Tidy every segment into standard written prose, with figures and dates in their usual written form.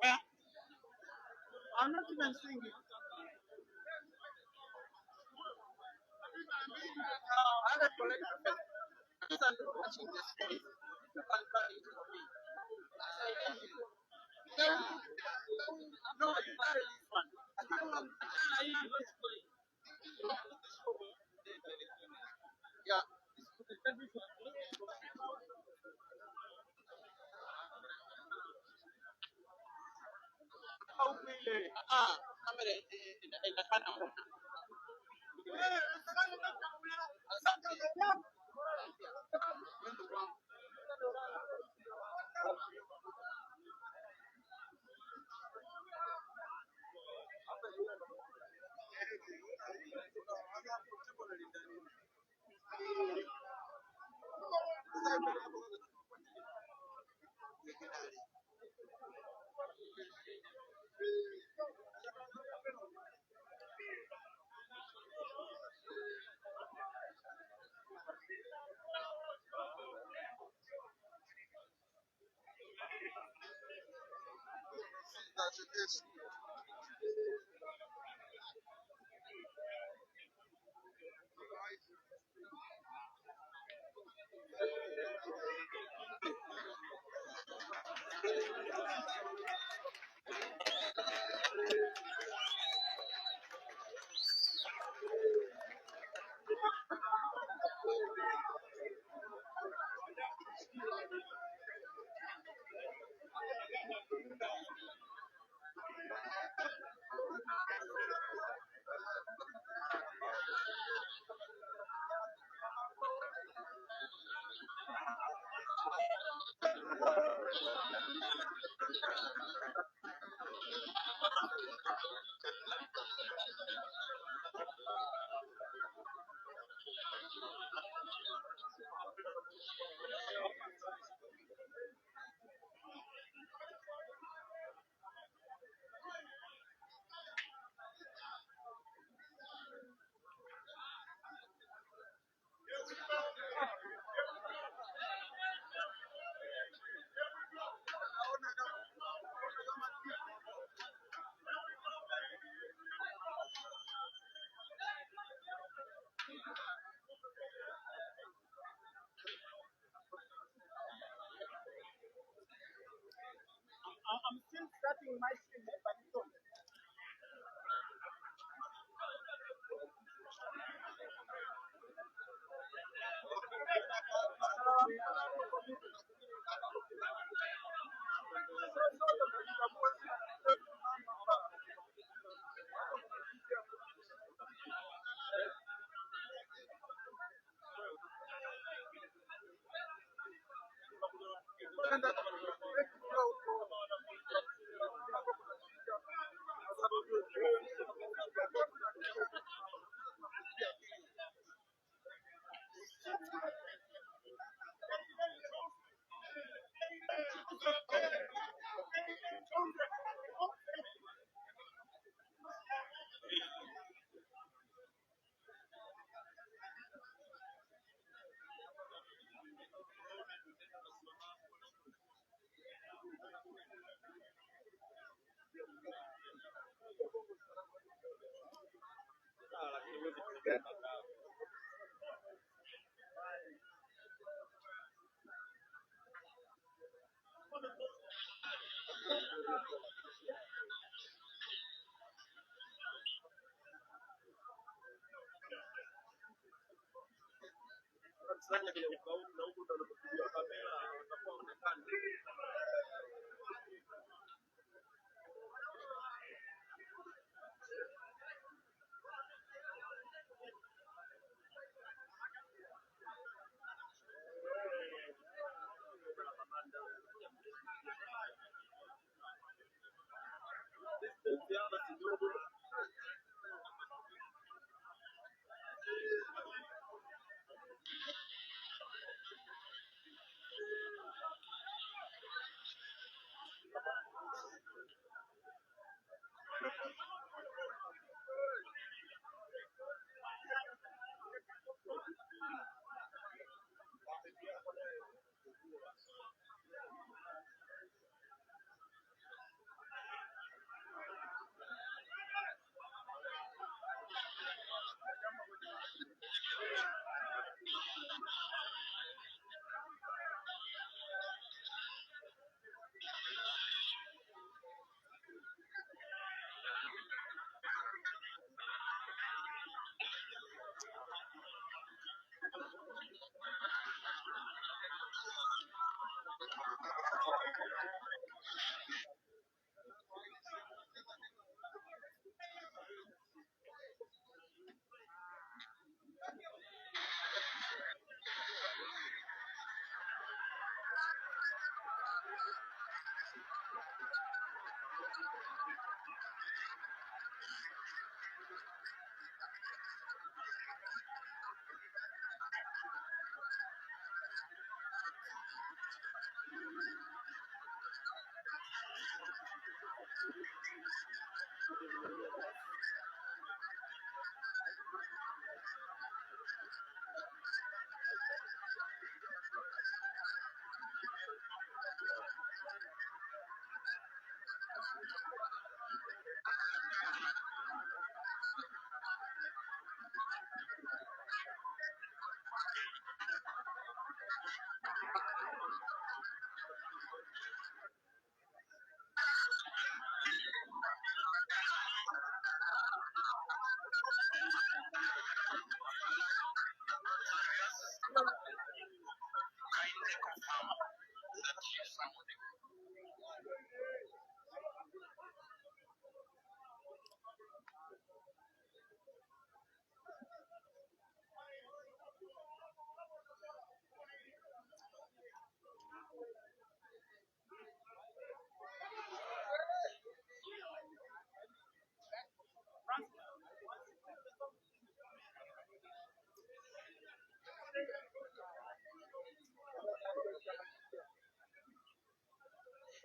Well, I'm not even singing. I have collected watching this space. You can cut it to me. No, no, you got this one. Yeah. Ah, in the panel. I'm still starting my stream, but it's on.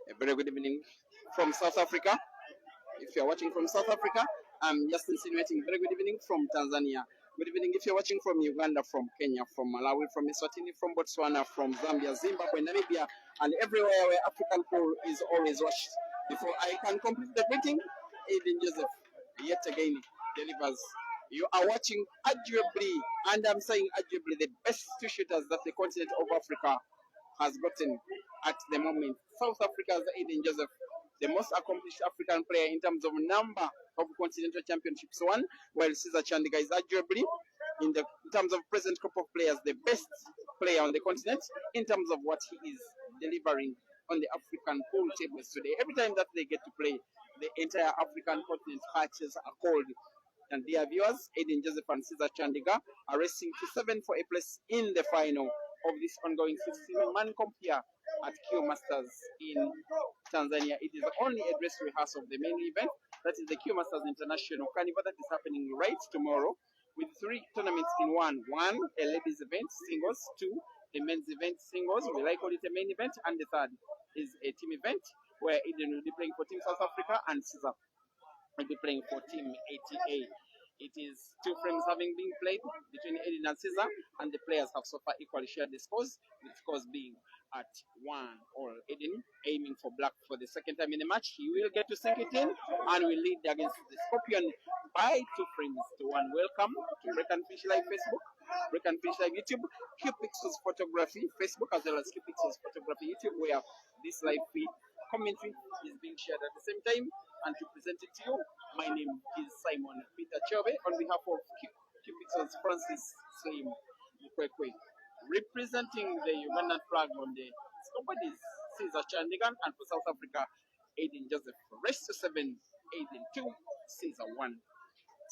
A very good evening from South Africa. If you're watching from South Africa, I'm just insinuating very good evening from Tanzania. Good evening if you're watching from Uganda, from Kenya, from Malawi, from Eswatini, from Botswana, from Zambia, Zimbabwe, Namibia, and everywhere where African football is always watched. Before I can complete the greeting, Aden Joseph yet again delivers. You are watching arguably, and I'm saying arguably, the best two shooters that the continent of Africa has gotten at the moment. South Africa's Aden Joseph, the most accomplished African player in terms of number of continental championships won, while Cesar Chandigarh is arguably, in terms of present group of players, the best player on the continent in terms of what he is delivering on the African pool tables today. Every time that they get to play, the entire African continent patches are called. And dear viewers, Aden Joseph and Cesar Chandigarh are racing to 7 for a place in the final of this ongoing 16-man comp here at Q Masters in Tanzania. It is only a dress rehearsal of the main event. That is the Q Masters International Carnival that is happening right tomorrow with 3 tournaments in one. One, a ladies event, singles. 2, a men's event, singles. We like call it a main event. And the third is a team event where Aden will be playing for Team South Africa and Cesar will be playing for Team ATA. It is 2 frames having been played between Aden and Cesar, and the players have so far equally shared the scores, with scores being at 1 all. Aden aiming for black for the second time in the match. He will get to sink it in and will lead against the Scorpion by 2 frames to 1. Welcome to Break and Fish Live Facebook, Break and Fish Live YouTube, Q Pixels Photography Facebook, as well as Q Pixels Photography YouTube, where this live feed commentary is being shared at the same time. And to present it to you, my name is Simon Peter Chobe on behalf of Q Pixels Francis Slim Mukwekwe, representing the Ugandan flag on the scoreboard is Cesar Chandigarh, and for South Africa, Aden Joseph. Race to 7, Aden 2, Cesar 1.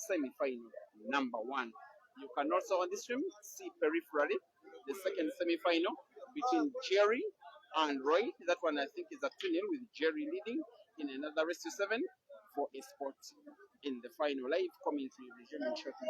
Semi-final number 1. You can also on the stream see peripherally the second semi-final between Jerry and Roy. That one I think is a 2-0 with Jerry leading in another race to 7 for a spot in the final. Live commentary resuming shortly.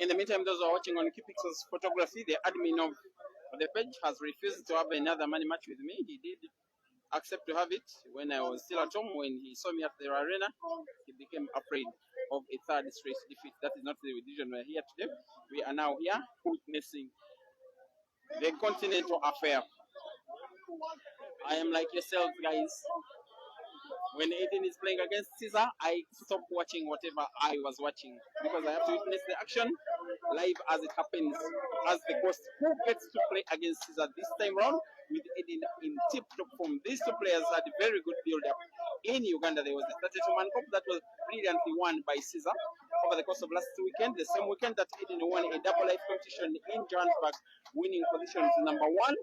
In the meantime, those who are watching on Kipixel's photography, the admin of the page has refused to have another money match with me. He did accept to have it when I was still at home. When he saw me at the arena, he became afraid of a third straight defeat. That is not the decision we're here today. We are now here witnessing the continental affair. I am like yourselves, guys. When Aden is playing against Cesar, I stop watching whatever I was watching because I have to witness the action live as it happens, as the ghost who gets to play against Cesar this time round with Aden in tip-top form. These two players had a very good build-up. In Uganda, there was the 32-man cup that was brilliantly won by Cesar over the course of last weekend, the same weekend that Aden won a double life competition in Johannesburg, winning positions number 1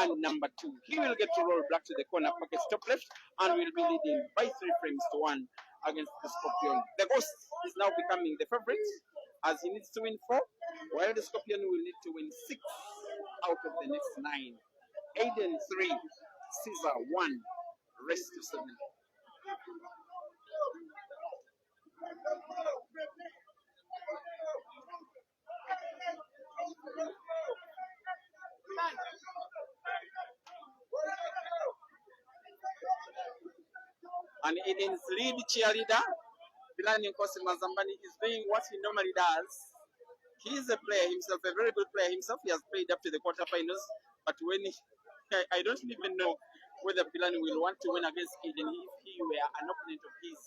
and number 2. He will get to roll back to the corner pocket top left and will be leading by 3 frames to 1 against the Scorpion. The Ghost is now becoming the favorite as he needs to win 4, while the Scorpion will need to win 6 out of the next 9. Aden 3, Cesar 1, rest to 7. And Eden's lead cheerleader, Bilani Nkosi Mazambani, is doing what he normally does. He is a player himself, a very good player himself. He has played up to the quarterfinals, but when I don't even know whether Bilani will want to win against Eden if he were an opponent of his.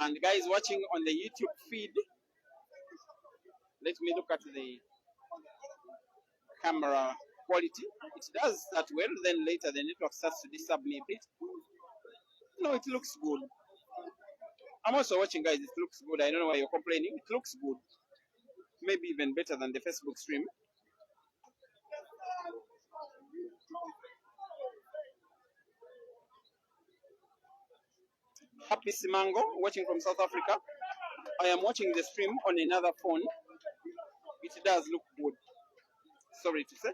And guys watching on the YouTube feed, let me look at the camera quality. It does start well, then later the network starts to disturb me a bit. No, it looks good. I'm also watching, guys. It looks good. I don't know why you're complaining. It looks good. Maybe even better than the Facebook stream. Happy Simango, watching from South Africa. I am watching the stream on another phone. It does look good. Sorry to say.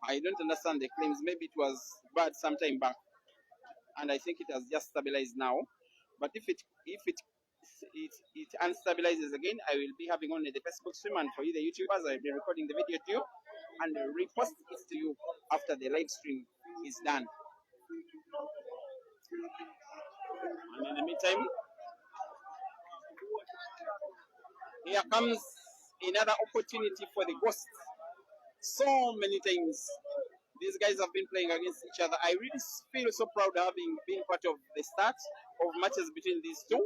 I don't understand the claims. Maybe it was bad sometime back, and I think it has just stabilized now. But if it unstabilizes again, I will be having only the Facebook stream, and for you, the YouTubers, I'll be recording the video to you and repost it to you after the live stream is done. And in the meantime, here comes another opportunity for the Ghosts. So many times these guys have been playing against each other. I really feel so proud having been part of the start of matches between these two.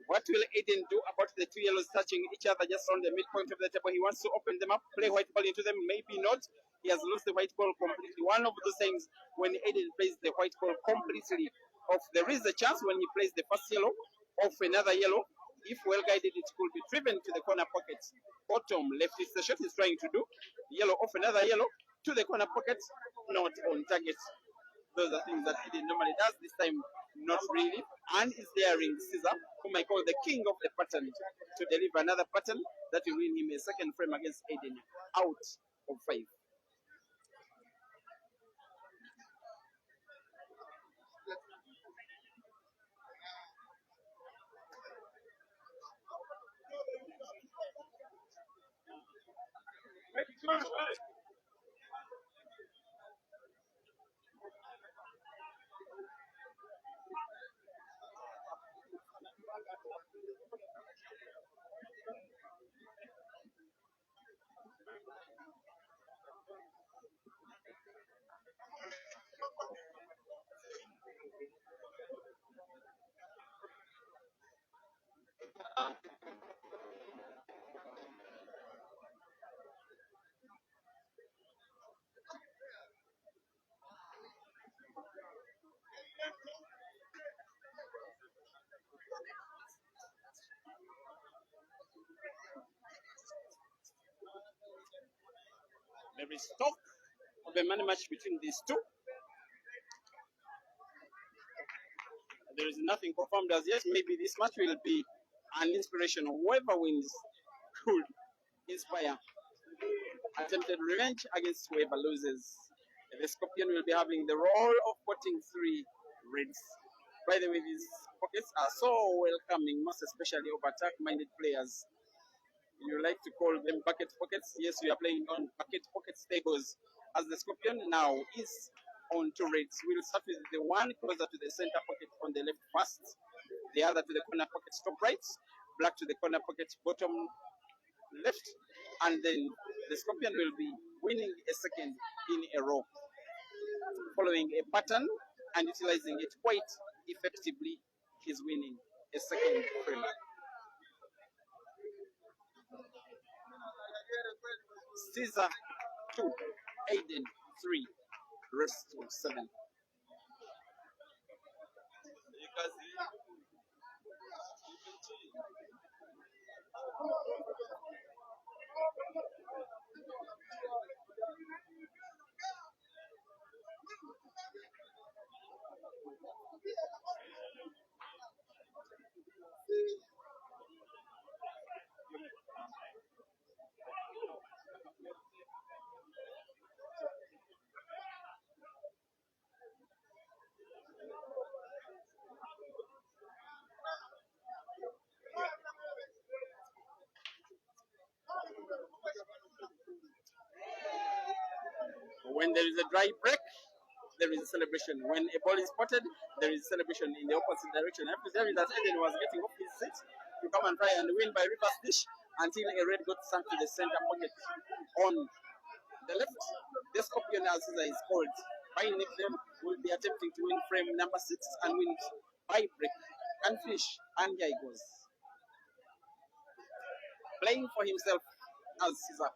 What will Aden do about the two yellows touching each other just on the midpoint of the table? He wants to open them up, play white ball into them. Maybe not. He has lost the white ball completely. One of those times when Aden plays the white ball completely off, there is a chance when he plays the first yellow off another yellow. If well guided, it could be driven to the corner pocket. Bottom left is the shot he's trying to do. Yellow off another yellow to the corner pocket. Not on target. Those are things that Aden normally does. This time, not really. And is daring Caesar, whom I call the king of the pattern, to deliver another pattern that will win him a second frame against Aden out of 5. There is talk of a money match between these two. There is nothing confirmed as yet. Maybe this match will be an inspiration. Whoever wins could inspire attempted revenge against whoever loses. The Scorpion will be having the role of putting 3 reds. By the way, these pockets are so welcoming, most especially of attack-minded players. You like to call them bucket pockets. Yes, we are playing on bucket pocket tables. As the Scorpion now is on 2 reds. We'll start with the one closer to the center pocket on the left first, the other to the corner pocket top right, black to the corner pocket bottom left, and then the Scorpion will be winning a second in a row, following a pattern and utilizing it quite effectively. He's winning a second frame. Caesar 2, Aden 3, rest of 7. When there is a dry break, there is a celebration. When a ball is spotted, there is a celebration in the opposite direction. I have to tell you that Aden was getting off his seat to come and try and win by reverse dish until a red got sunk to the center pocket on the left. The Scorpion, as is called by nickname, will be attempting to win frame number 6 and win it by break and finish. And here he goes. Playing for himself as Caesar,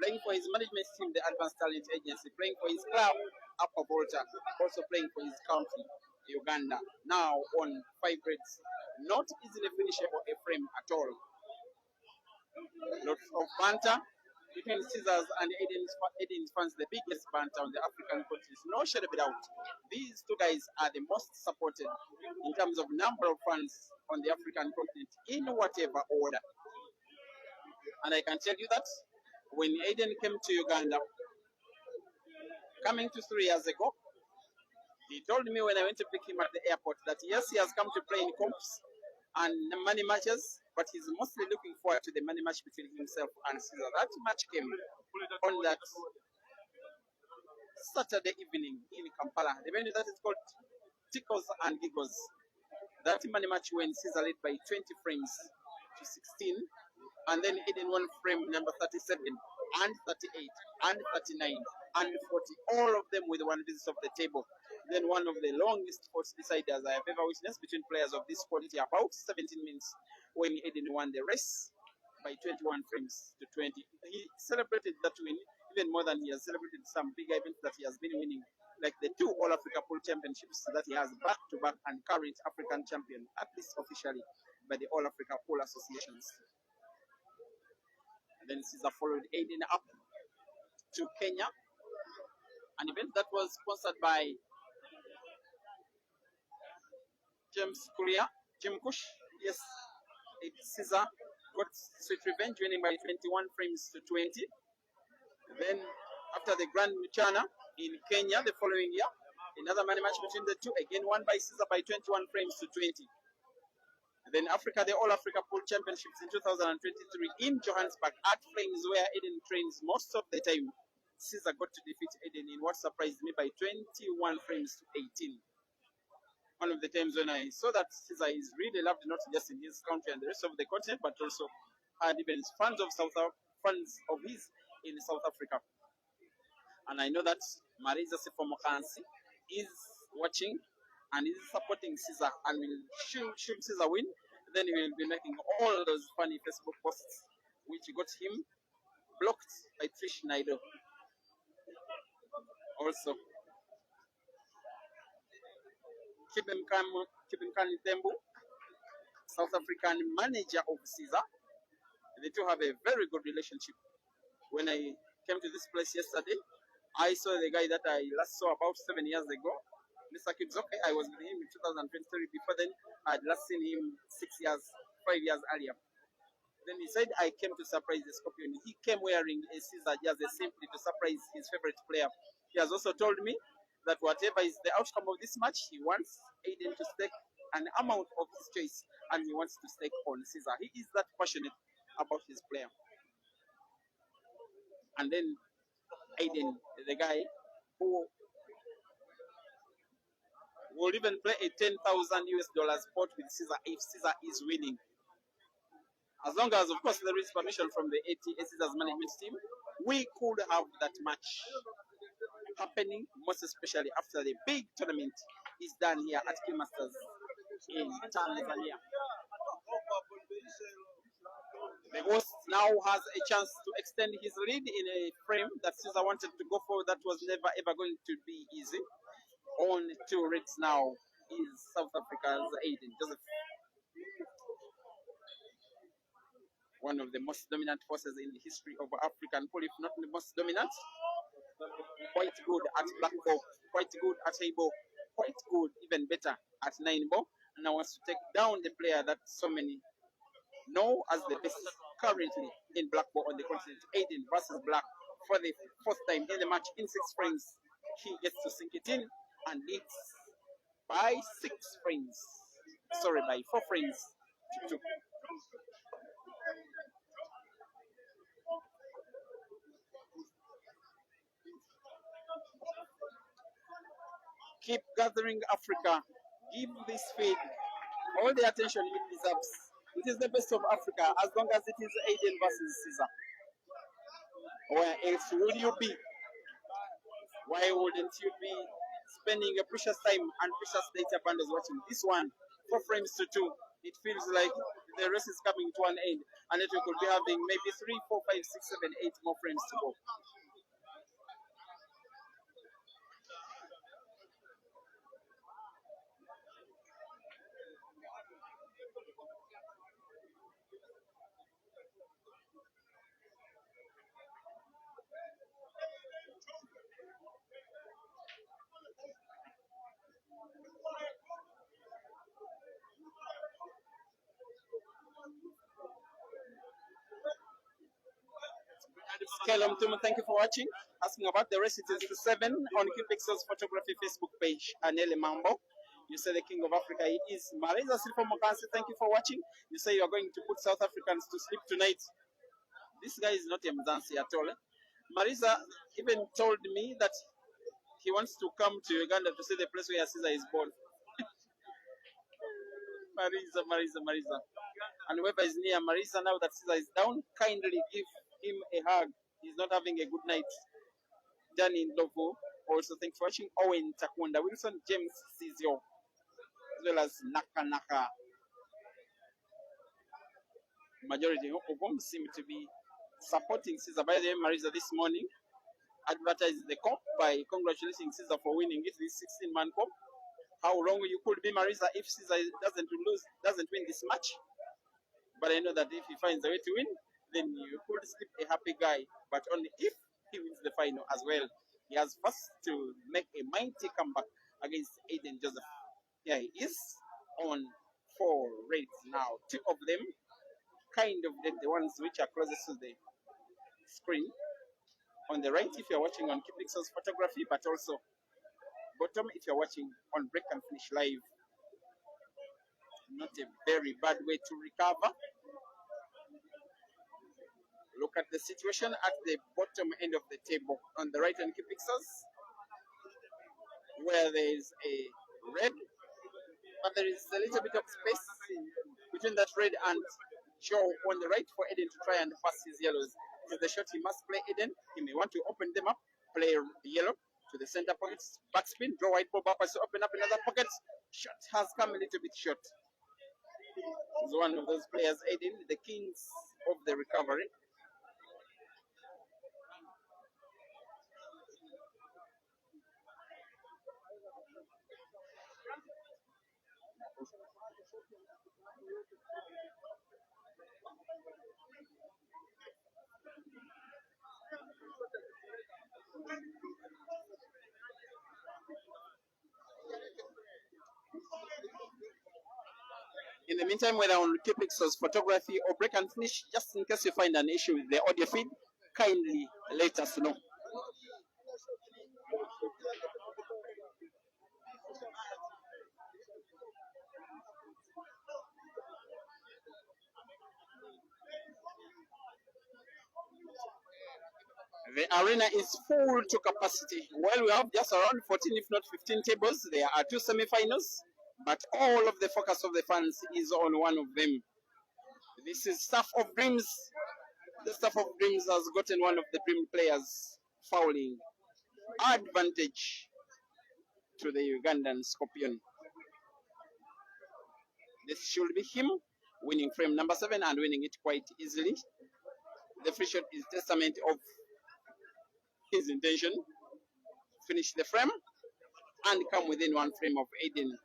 playing for his management team, the Advanced Talent Agency, playing for his club, Upper Volta, also playing for his country, Uganda, now on 5 reds. Not easily finishable a frame at all. Lots of banter between Caesars and Aden's fans, the biggest banter on the African continent. No shadow of a doubt. These two guys are the most supported in terms of number of fans on the African continent in whatever order. And I can tell you that when Aden came to Uganda, coming to 3 years ago, he told me when I went to pick him at the airport that yes, he has come to play in comps and money matches, but he's mostly looking forward to the money match between himself and Caesar. That match came on that Saturday evening in Kampala. The venue that is called Tickles and Giggles. That money match when Caesar led by 20 frames to 16, and then Aden won frame number 37 and 38 and 39 and 40, all of them with one visit of the table. Then one of the longest sports deciders I have ever witnessed between players of this quality, about 17 minutes, when Aden won the race by 21 frames to 20. He celebrated that win even more than he has celebrated some big events that he has been winning, like the 2 All-Africa Pool Championships that he has back-to-back and current African champion, at least officially, by the All-Africa Pool Associations. And then Caesar followed Aden up to Kenya, an event that was sponsored by James Kuria, Jim Kush. Yes, Caesar got sweet revenge, winning by 21 frames to 20. Then, after the Grand Mchana in Kenya the following year, another money match between the two, again won by Caesar by 21 frames to 20. And then Africa, the All-Africa Pool Championships in 2023 in Johannesburg at Flames, where Aden trains most of the time. Caesar got to defeat Aden in what surprised me by 21 frames to 18. One of the times when I saw that Caesar is really loved not just in his country and the rest of the continent, but also had even fans of his in South Africa. And I know that Marisa Sefomokansi is watching and is supporting Caesar and will should Caesar win, then he will be making all those funny Facebook posts which got him blocked by Trish Naido. Also, Kibimkani Tembu, South African manager of Caesar. The two have a very good relationship. When I came to this place yesterday, I saw the guy that I last saw about 7 years ago, Mr. Kibzoke. I was with him in 2023. Before then, I had last seen him 5 years earlier. Then he said, I came to surprise the Scorpion. He came wearing a Caesar jersey simply to surprise his favorite player. He has also told me that whatever is the outcome of this match, he wants Aden to stake an amount of his choice, and he wants to stake on Caesar. He is that passionate about his player. And then Aden, the guy who will even play a $10,000 spot with Caesar if Caesar is winning. As long as, of course, there is permission from the ATA Caesar's management team, we could have that match happening, most especially after the big tournament is done here at Masters in Tanzania. The host now has a chance to extend his lead in a frame that Caesar wanted to go for, that was never ever going to be easy. On 2 reds now is South Africa's Aden Joseph. One of the most dominant forces in the history of African pool, if not the most dominant. Quite good at black ball, quite good at high ball, quite good, even better at 9 ball. And now wants to take down the player that so many know as the best currently in black ball on the continent. Aden versus Black for the first time in the match in 6 frames. He gets to sink it in and leads by 6 frames. Sorry, by 4 frames to 2. Keep gathering Africa. Give this feed all the attention it deserves. It is the best of Africa as long as it is Aden versus Caesar. Where else would you be? Why wouldn't you be spending a precious time and precious data bundles watching this one? 4 frames to 2. It feels like the race is coming to an end, and it could be having maybe 3, 4, 5, 6, 7, 8 more frames to go. Kelum Tumu, thank you for watching. Asking about the race, it is to 7 on Qpixel's photography Facebook page. Anele Mambo. You say the king of Africa is Marisa Silva Mokansi. Thank you for watching. You say you are going to put South Africans to sleep tonight. This guy is not a Mzansi at all. Marisa even told me that he wants to come to Uganda to see the place where Caesar is born. Marisa. And whoever is near Marisa now that Caesar is down, kindly give him a hug. He's not having a good night. Danny Lovo, also thanks for watching. Owen Takunda, Wilson James Sizio, as well as Naka. Majority of them seem to be supporting Caesar. By the way, Marisa this morning advertised the cup by congratulating Caesar for winning it, this 16-man cup. How long you could be Marisa if Caesar doesn't win this match? But I know that if he finds a way to win, then you could sleep a happy guy. But only if he wins the final as well. He has first to make a mighty comeback against Aden Joseph. Yeah, he is on 4 reds now. 2 of them kind of dead, the ones which are closest to the screen. On the right, if you're watching on Qpixel's photography, but also bottom if you're watching on Break and Finish Live. Not a very bad way to recover. Look at the situation at the bottom end of the table on the right hand Qpixels, where there is a red, but there is a little bit of space between that red and Joe on the right for Eden to try and pass his yellows. This is the shot he must play Eden. He may want to open them up, play yellow to the center pockets, backspin, draw white ball backwards to open up another pocket. Shot has come a little bit short. He's one of those players, Eden, the kings of the recovery. In the meantime, whether on Qpixel's photography or Break and Finish, just in case you find an issue with the audio feed, kindly let us know. The arena is full to capacity. While we have just around 14, if not 15 tables, there are 2 semi-finals, but all of the focus of the fans is on one of them. This is Staff of Dreams. The Staff of Dreams has gotten one of the Dream players fouling. Advantage to the Ugandan Scorpion. This should be him winning frame number 7 and winning it quite easily. The free shot is testament of his intention. Finish the frame and come within 1 frame of Aden.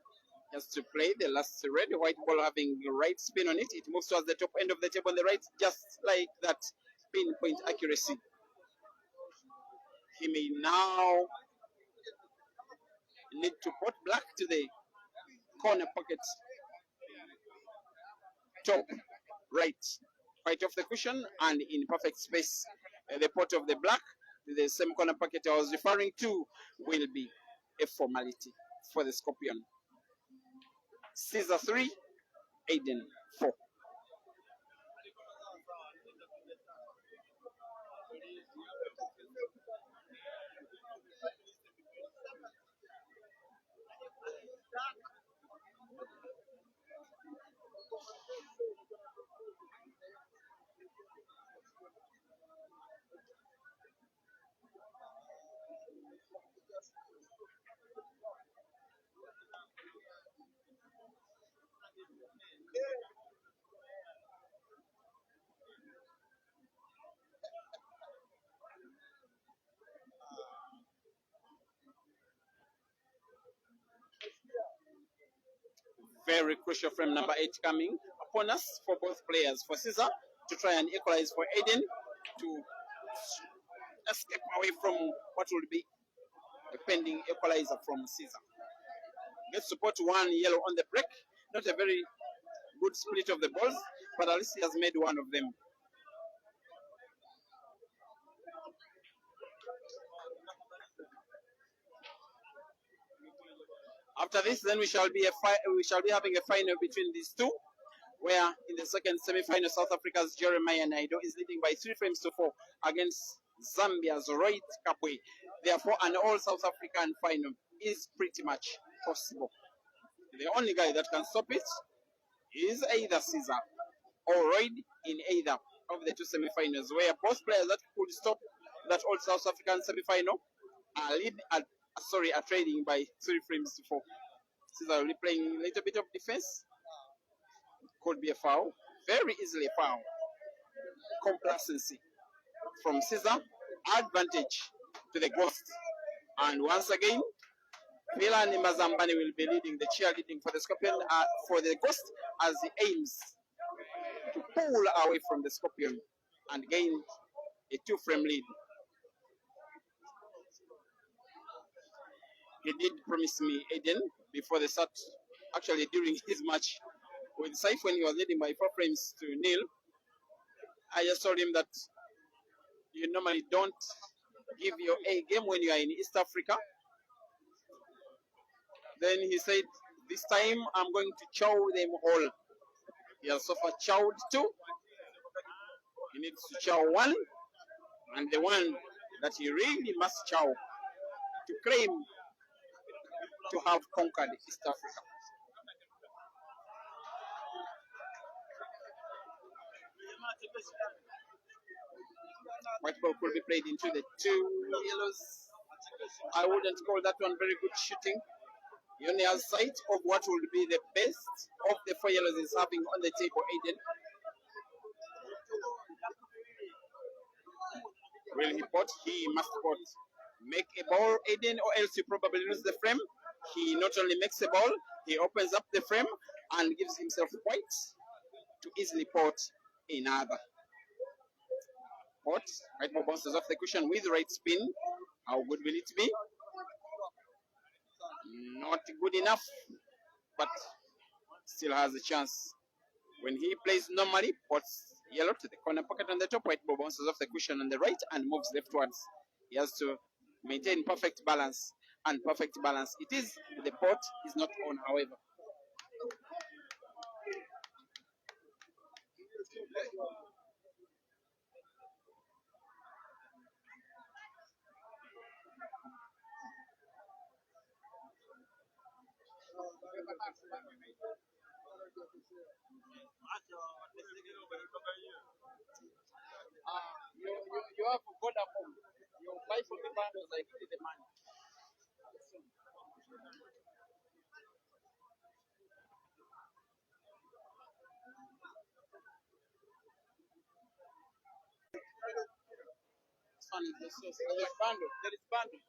Just to play the last red, white ball having the right spin on it. It moves towards the top end of the table on the right, just like that. Pinpoint accuracy. He may now need to put black to the corner pocket. Top right, right off the cushion and in perfect space. The pot of the black, the same corner pocket I was referring to, will be a formality for the Scorpion. Caesar 3, Aden 4. Very crucial frame number 8 coming upon us for both players. For Caesar to try and equalize, for Aden to escape away from what will be a pending equalizer from Caesar. Gets support one yellow on the break. Not a very good split of the balls, but at least he has made one of them. After this, then we shall be having a final between these two, where in the second semi-final, South Africa's Jeremiah Naido is leading by 3 frames to 4 against Zambia's Roy Kapwe. Therefore, an all South African final is pretty much possible. The only guy that can stop it is either Caesar or Roy in either of the two semi-finals, where both players that could stop that all South African semi-final are trading by 3 frames to 4. Caesar will be playing a little bit of defense. Could be a foul. Very easily a foul. Complacency from Caesar. Advantage to the Ghost. And once again, Milani Mazambani will be leading the cheerleading for the Scorpion, for the Ghost, as he aims to pull away from the Scorpion and gain a 2-frame lead. He did promise me Aden before the start, actually during his match with Saif when he was leading by 4 frames to nil. I just told him that you normally don't give your A game when you are in East Africa. Then he said, this time I'm going to chow them all. He has so far chowed 2. He needs to chow 1. And the one that he really must chow to claim to have conquered East Africa. White ball could be played into the 2 yellows. I wouldn't call that one very good shooting. He only has sight of what would be the best of the 4 yellows is having on the table. Aden. Will he pot? He must pot. Make a ball, Aden, or else you probably lose the frame. He not only makes a ball, he opens up the frame and gives himself white to easily pot another. Pot. White ball bounces off the cushion with right spin. How good will it be? Not good enough, but still has a chance. When he plays normally, pots yellow to the corner pocket on the top, white ball bounces off the cushion on the right and moves leftwards. He has to maintain perfect balance, and perfect balance it is. The pot is not on, however. You have Vodafone. You buy for the bundles, I give you the money. This one is the source. There is bundle. There is bundle.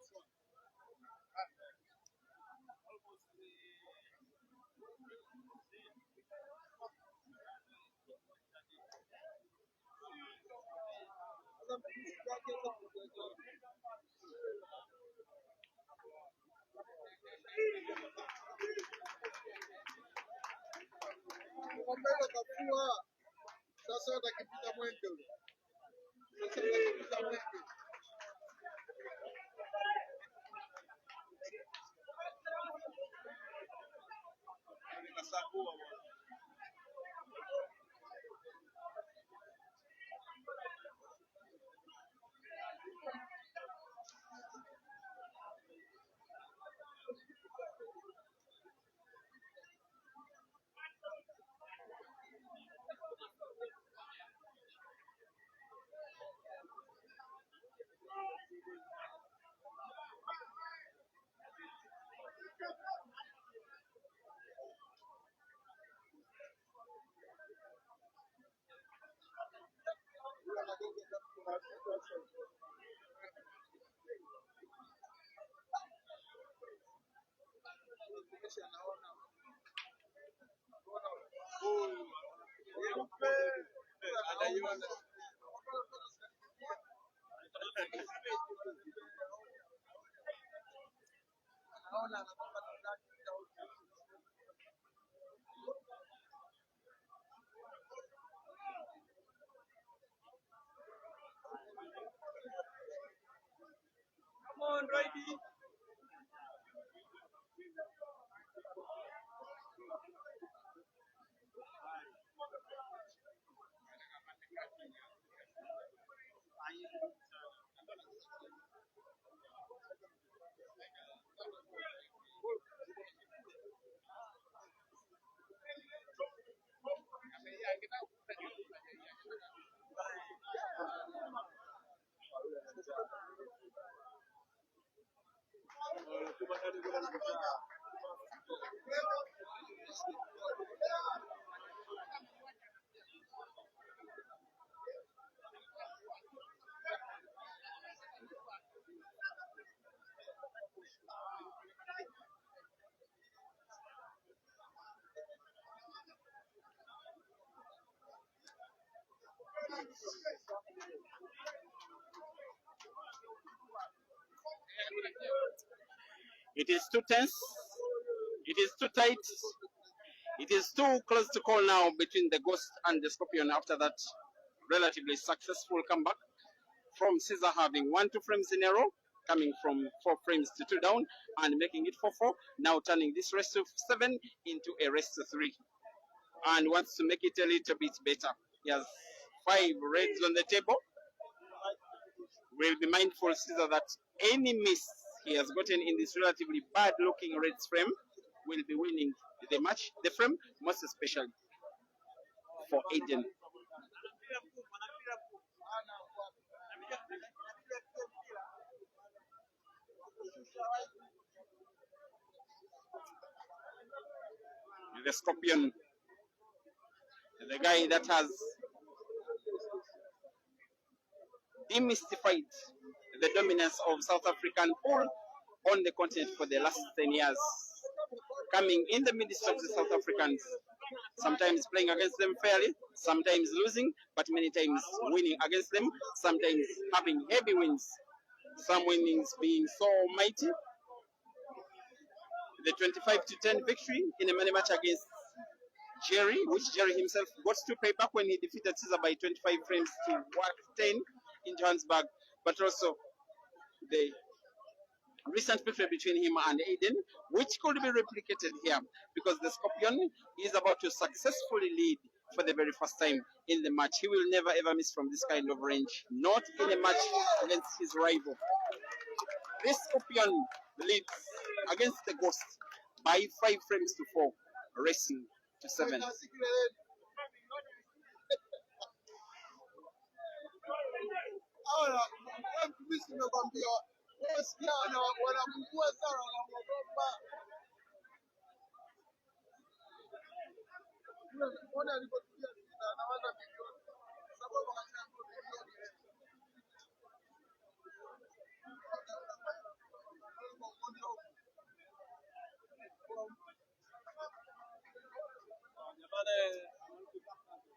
Sasa watakipita mwenge ule. Sasa watakipita mwenge. Come on, righty. It is too tense. It is too tight. It is too close to call now between the Ghost and the Scorpion after that relatively successful comeback from Caesar having 1-2 frames in a row, coming from 4 frames to 2 down and making it 4-4, now turning this race to 7 into a race to 3 and wants to make it a little bit better. He has 5 reds on the table. Will be mindful, Caesar, that any miss he has gotten in this relatively bad looking reds frame will be winning the match, the frame, most especially for Aden. The Scorpion, the guy that has demystified the dominance of South African pool on the continent for the last 10 years. Coming in the midst of the South Africans, sometimes playing against them fairly, sometimes losing, but many times winning against them, sometimes having heavy wins, some winnings being so mighty. The 25-10 victory in a money match against Jerry, which Jerry himself got to pay back when he defeated Caesar by 25 frames to 10 in Johannesburg, but also the recent victory between him and Aden, which could be replicated here because the Scorpion is about to successfully lead for the very first time in the match. He will never ever miss from this kind of range, not in a match against his rival. This Scorpion leads against the Ghost by 5 frames to 4, racing to 7.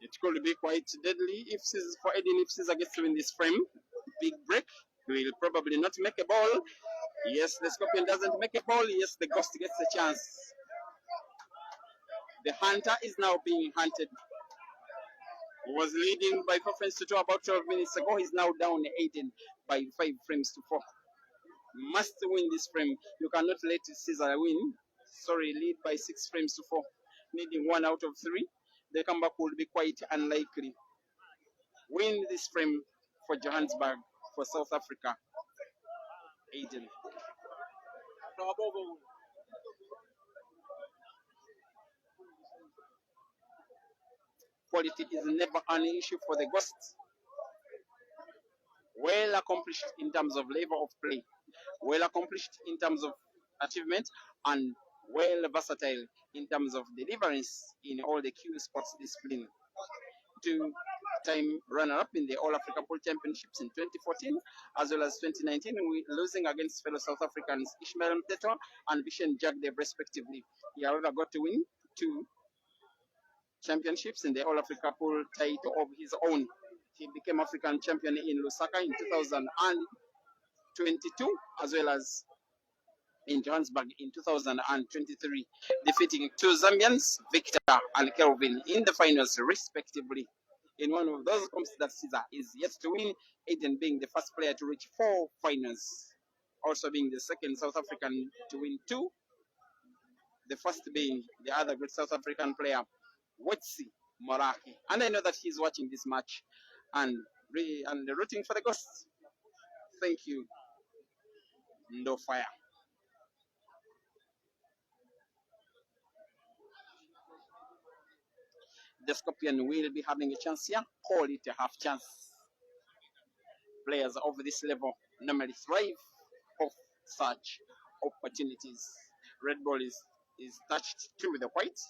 It could be quite deadly if Caesar, for Aden, if Caesar gets to win this frame. Big break. He will probably not make a ball. Yes, the Scorpion doesn't make a ball. Yes, the Ghost gets a chance. The Hunter is now being hunted. He was leading by 4 frames to 2 about 12 minutes ago. He's now down Aden by 5 frames to 4. Must win this frame. You cannot let Caesar win. Sorry, lead by 6 frames to 4. Needing 1 out of 3. The comeback will be quite unlikely. Win this frame for Johannesburg, for South Africa. Aden. Quality is never an issue for the Ghosts. Well accomplished in terms of level of play, well accomplished in terms of achievement, and well versatile in terms of deliverance in all the key sports discipline. 2-time runner-up in the All Africa Pool Championships in 2014, as well as 2019, losing against fellow South Africans Ishmael Mteto and Vishen Jagdev, respectively. He, however, got to win 2 championships in the All Africa Pool title of his own. He became African champion in Lusaka in 2022, as well as in Johannesburg in 2023, defeating two Zambians, Victor and Kelvin, in the finals respectively. In one of those comps that Caesar is yet to win, Aden being the first player to reach 4 finals, also being the second South African to win 2, the first being the other great South African player, Wetsi Moraki. And I know that he's watching this match and rooting for the Ghosts. Thank you, No Fire. The Scorpion will be having a chance here. Call it a half chance. Players of this level normally thrive off such opportunities. Red ball is touched to the white.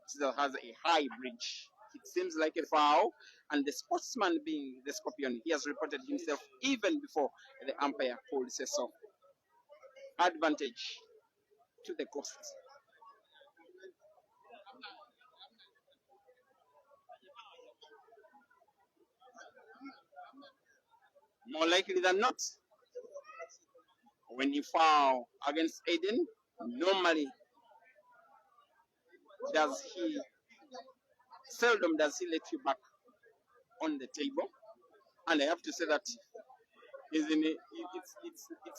Still has a high bridge. It seems like a foul, and the sportsman being the Scorpion, he has reported himself even before the umpire could say so. Advantage to the Ghost. More likely than not, when you foul against Aden, normally seldom does he let you back on the table. And I have to say that it's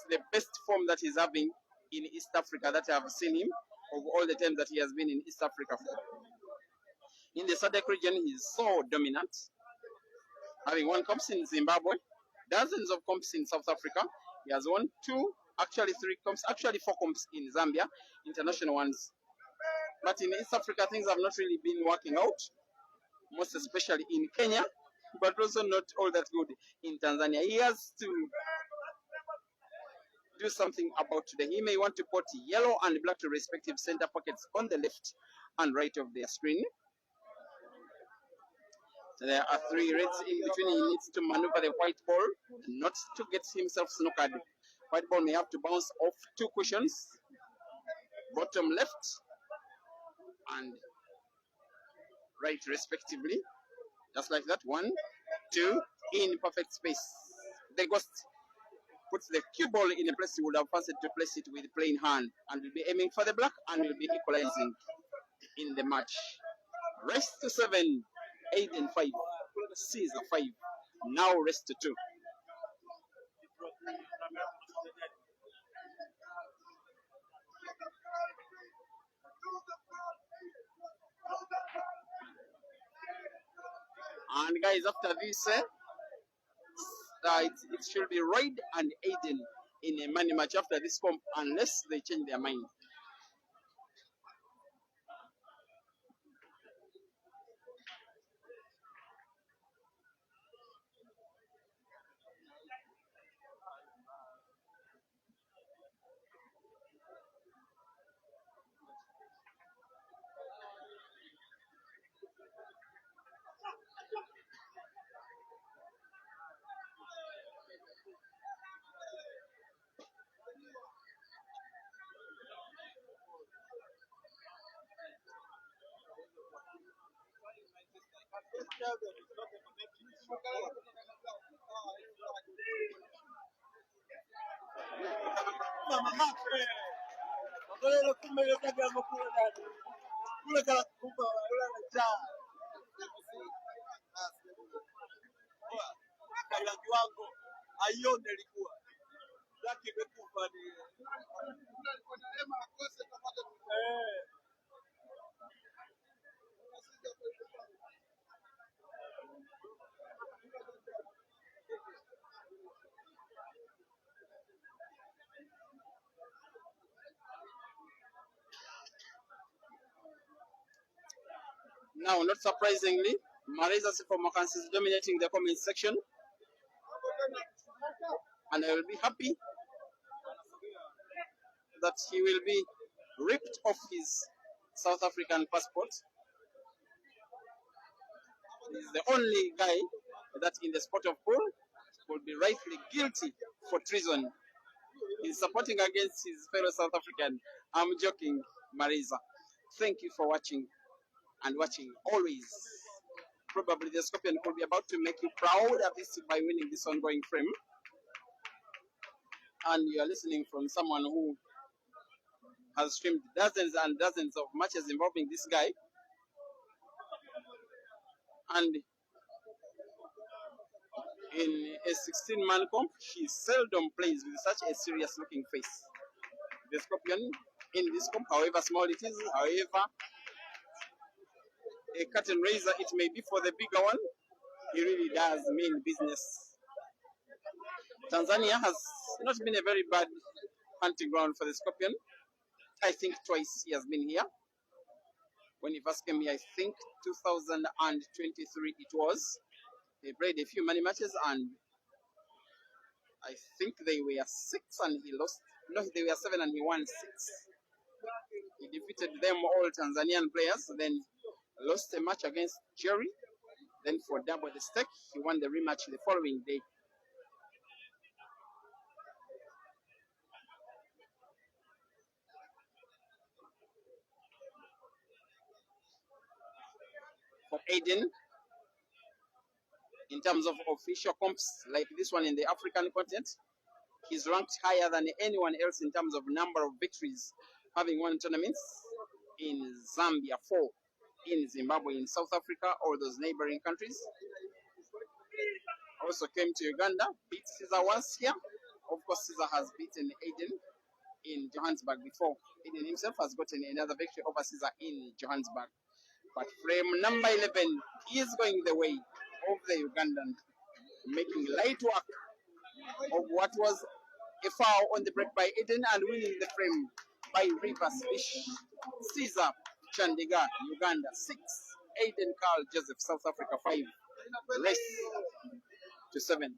the best form that he's having in East Africa that I have seen him of all the times that he has been in East Africa. In the SADC region, he's so dominant, having won comps in Zimbabwe, dozens of comps in South Africa. He has won 2, actually 3 comps, actually 4 comps in Zambia, international ones. But in East Africa, things have not really been working out, most especially in Kenya, but also not all that good in Tanzania. He has to do something about today. He may want to put yellow and black to respective center pockets on the left and right of their screen. There are 3 reds in between. He needs to maneuver the white ball, not to get himself snookered. White ball may have to bounce off 2 cushions, bottom left and right respectively. Just like that. 1, 2, in perfect space. The Ghost puts the cue ball in a place he would have fancied to place it with plain hand, and will be aiming for the black and will be equalizing in the match. Rest to 7, Aden 5, Caesar 5. Now rest to 2. And guys, after this, it should be Royd and Aden in a money match after this comp, unless they change their mind. Now, not surprisingly, Marisa Sifomakans is dominating the comment section, and I will be happy that he will be ripped off his South African passport. He's the only guy that in the sport of pool will be rightly guilty for treason. He's supporting against his fellow South African. I'm joking, Marisa. Thank you for watching and watching always. Probably the Scorpion could be about to make you proud of this by winning this ongoing frame. And you are listening from someone who has streamed dozens and dozens of matches involving this guy. And in a 16-man comp, he seldom plays with such a serious looking face. The Scorpion in this comp, however small it is, however a curtain raiser it may be for the bigger one, he really does mean business. Tanzania has not been a very bad hunting ground for the Scorpion. I think twice he has been here. When he first came here, I think 2023 it was. They played a few money matches and I think they were 6 and he lost. No, they were 7 and he won 6. He defeated them all Tanzanian players, then lost a match against Jerry. Then for double the stake, he won the rematch the following day. For Aden, in terms of official comps like this one in the African continent, he's ranked higher than anyone else in terms of number of victories, having won tournaments in Zambia, 4, in Zimbabwe, in South Africa, all those neighboring countries. Also came to Uganda, beat Caesar once here. Of course, Caesar has beaten Aden in Johannesburg before. Aden himself has gotten another victory over Caesar in Johannesburg. But frame number 11 is going the way of the Ugandan, making light work of what was a foul on the break by Aden and winning the frame by reverse fish. Caesar, Chandigarh, Uganda 6, Aden Joseph, South Africa 5, race to 7.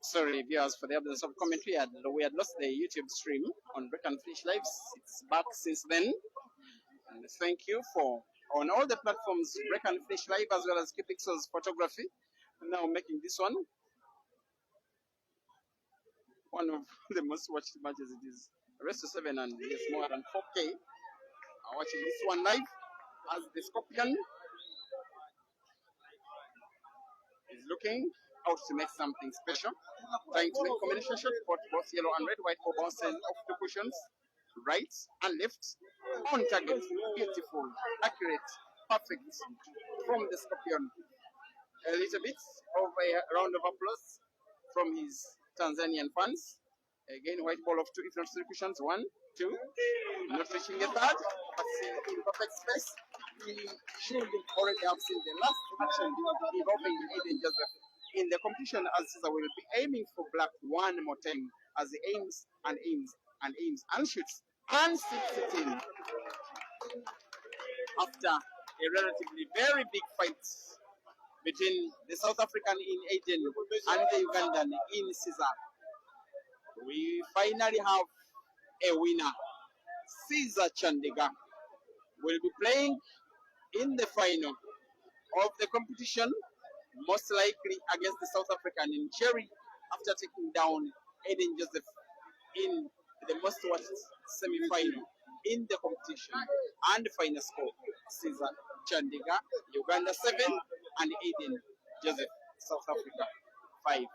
Sorry, viewers, for the absence of commentary. We had lost the YouTube stream on Break and Finish Lives. It's back since then. And thank you for on all the platforms, Break and Finish Live, as well as Kipixel's photography. Now making this one of the most watched matches. It is Rest to 7 and it's more than 4K are watching this one live as the Scorpion is looking out to make something special. Trying to make combination shot, both yellow and red, white for bouncing off the cushions, right and left, on target, beautiful, accurate, perfect from the Scorpion. A little bit of a round of applause from his Tanzanian fans. Again, white ball of two, if not three cushions. One, two, not reaching a third, but in perfect space. He should already have seen the last action involving Aden Joseph in the competition, as Caesar will be aiming for black one more time as he aims and aims and aims and shoots and sits it in after a relatively very big fight between the South African in Aden and the Ugandan in Caesar. We finally have a winner. Caesar Chandigarh will be playing in the final of the competition, most likely against the South African in Cherry, after taking down Aden Joseph in the most watched semi-final in the competition. And the final score, Caesar Chandigarh, Uganda 7, and Aden Joseph, South Africa 5.